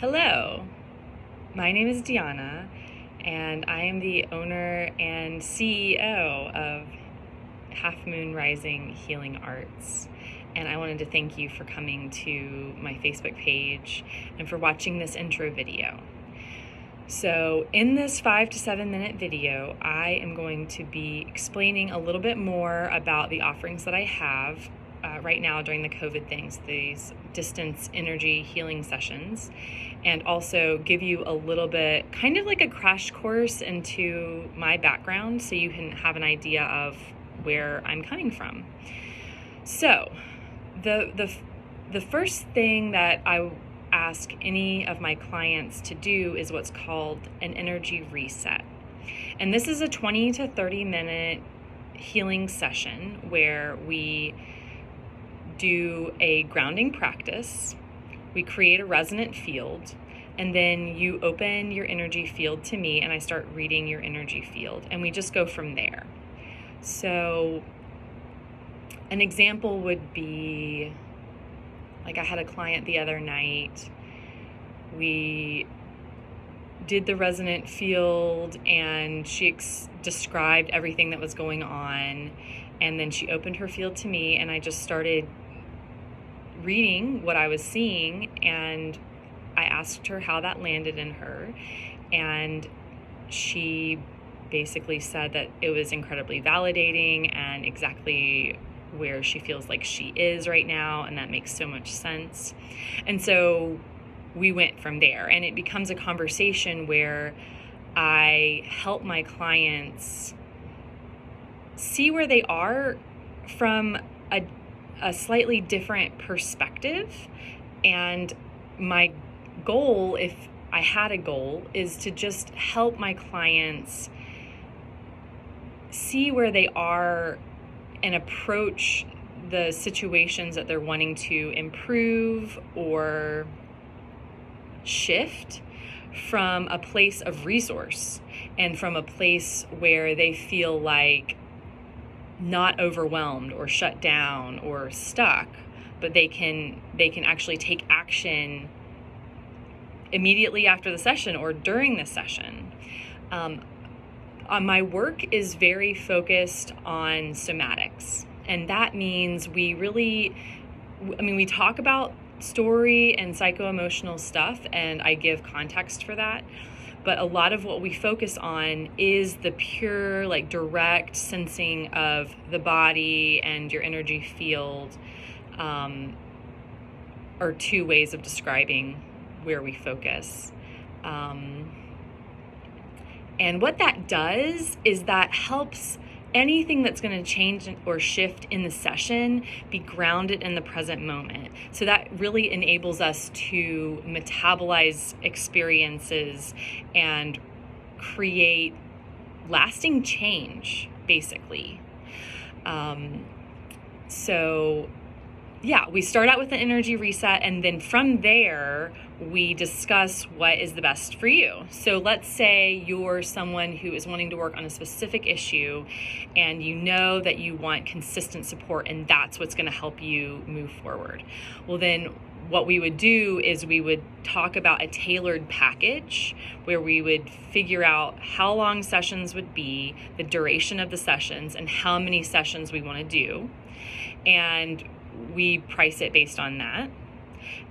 Hello, my name is Deanna, and I am the owner and CEO of Half Moon Rising Healing Arts. And I wanted to thank you for coming to my Facebook page and for watching this intro video. So in this 5 to 7 minute video, I am going to be explaining a little bit more about the offerings that I have right now during the COVID things, these distance energy healing sessions, and also give you a little bit, kind of like a crash course into my background so you can have an idea of where I'm coming from. So the first thing that I ask any of my clients to do is what's called an energy reset. And this is a 20 to 30 minute healing session where we do a grounding practice, we create a resonant field, and then you open your energy field to me and I start reading your energy field, and we just go from there. So an example would be, like, I had a client the other night. We did the resonant field and she described everything that was going on, and then she opened her field to me and I just started reading what I was seeing, and I asked her how that landed in her, and she basically said that it was incredibly validating and exactly where she feels like she is right now, and that makes so much sense. And so we went from there, and it becomes a conversation where I help my clients see where they are from a slightly different perspective. And my goal, if I had a goal, is to just help my clients see where they are and approach the situations that they're wanting to improve or shift from a place of resource and from a place where they feel like not overwhelmed or shut down or stuck, but they can actually take action immediately after the session or during the session. My work is very focused on somatics, and that means we talk about story and psycho-emotional stuff, and I give context for that. But a lot of what we focus on is the pure, direct sensing of the body and your energy field, are two ways of describing where we focus. And what that does is that helps anything that's going to change or shift in the session be grounded in the present moment. So that really enables us to metabolize experiences and create lasting change, basically. We start out with an energy reset, and then from there, we discuss what is the best for you. So let's say you're someone who is wanting to work on a specific issue, and you know that you want consistent support, and that's what's going to help you move forward. Well, then what we would do is we would talk about a tailored package where we would figure out how long sessions would be, the duration of the sessions, and how many sessions we want to do. And we price it based on that.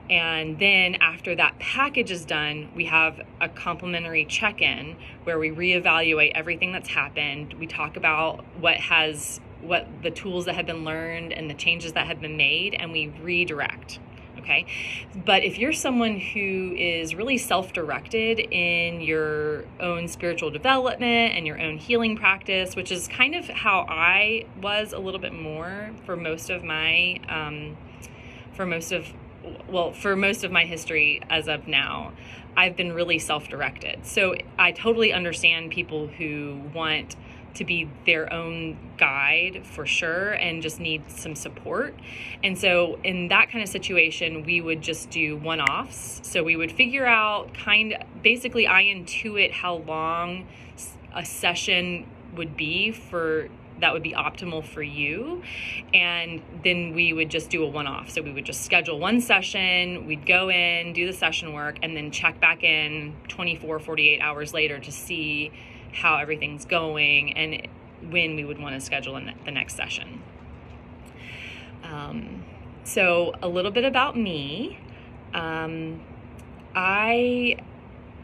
And then after that package is done, we have a complimentary check-in where we reevaluate everything that's happened. We talk about what the tools that have been learned and the changes that have been made, and we redirect. Okay. But if you're someone who is really self-directed in your own spiritual development and your own healing practice, which is kind of how I was a little bit more for most of my history as of now, I've been really self-directed. So I totally understand people who want to be their own guide for sure and just need some support. And so in that kind of situation, we would just do one-offs. So we would figure out basically I intuit how long a session would be for that would be optimal for you. And then we would just do a one-off. So we would just schedule one session, we'd go in, do the session work, and then check back in 24, 48 hours later to see how everything's going and when we would want to schedule the next session. So a little bit about me. I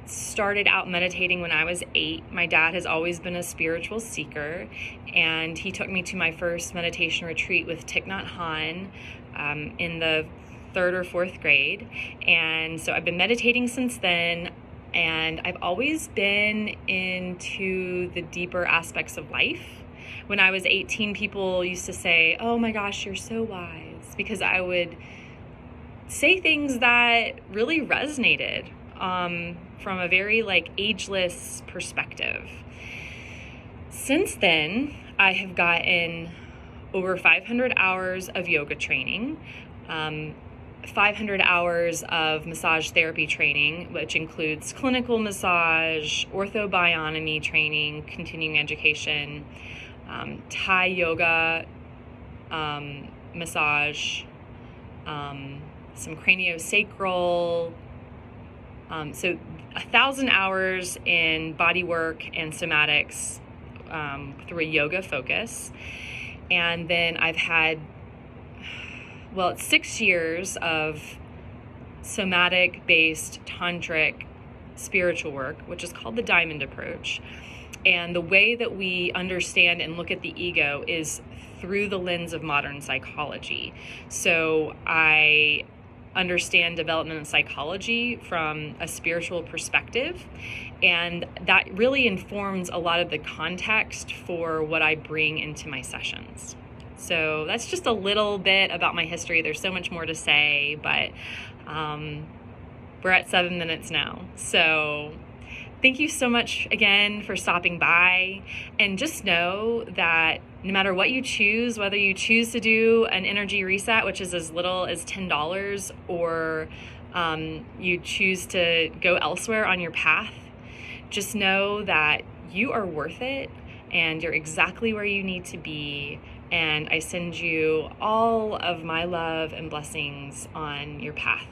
started out meditating when I was 8. My dad has always been a spiritual seeker, and he took me to my first meditation retreat with Thich Nhat Hanh in the 3rd or 4th grade. And so I've been meditating since then, and I've always been into the deeper aspects of life. When I was 18, people used to say, "Oh my gosh, you're so wise," because I would say things that really resonated from a very ageless perspective. Since then, I have gotten over 500 hours of yoga training, 500 hours of massage therapy training, which includes clinical massage, orthobionomy training, continuing education, Thai yoga, massage, some craniosacral, so 1,000 hours in body work and somatics through a yoga focus. And then I've had, it's 6 years of somatic-based tantric spiritual work, which is called the Diamond Approach. And the way that we understand and look at the ego is through the lens of modern psychology. So I understand developmental psychology from a spiritual perspective, and that really informs a lot of the context for what I bring into my sessions. So that's just a little bit about my history. There's so much more to say, but we're at 7 minutes now. So thank you so much again for stopping by, and just know that no matter what you choose, whether you choose to do an energy reset, which is as little as $10, or you choose to go elsewhere on your path, just know that you are worth it and you're exactly where you need to be. And I send you all of my love and blessings on your path.